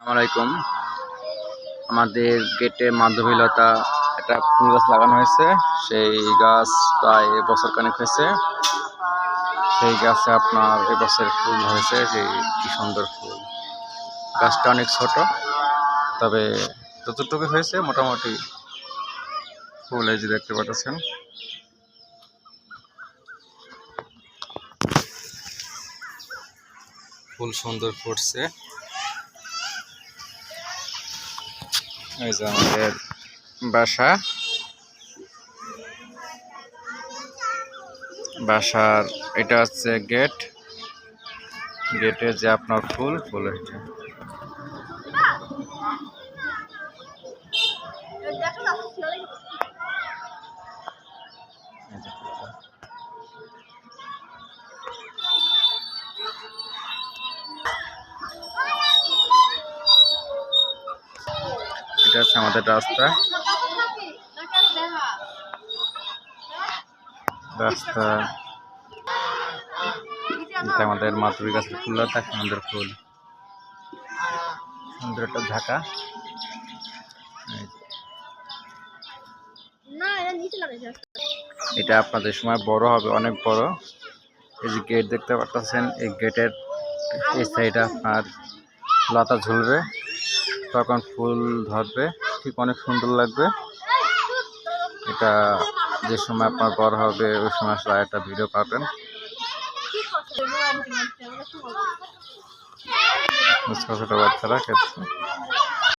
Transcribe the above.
আসসালামাইকুম। আমাদের গেটে মাধবীলতা একটা ফুল গাছ লাগানো হয়েছে। সেই গাছ প্রায় বছর খানেক হয়েছে। সেই গাছে আপনার এবছর ফুল হয়েছে, সেই কি সুন্দর ফুল। গাছটা অনেক ছোট, তবে যতটুকু হয়েছে মোটামুটি ফুল এই যে দেখতে পাচ্ছেন। ফুল সুন্দর ফুটছে। এই যে আমাদের বাসার এটা হচ্ছে গেটের যে আপনার ফুল এটা হচ্ছে আমাদের রাস্তা। এটা আমাদের মাধবী গাছের ফুল, সুন্দর ফুল, সুন্দর একটা ঢাকা। এটা আপনাদের সময় বড় হবে, অনেক বড়। এই যে গেট দেখতে পাচ্ছেন, এই গেটের এই সাইডে আপনার লতা ঝুলবে, তখন ফুল ধরবে, ঠিক অনেক সুন্দর লাগবে। এটা যে সময় আপনার বড় হবে ওই সময় আসলে একটা ভিডিও পাবেন। ছোট বাচ্চারা খেলছে।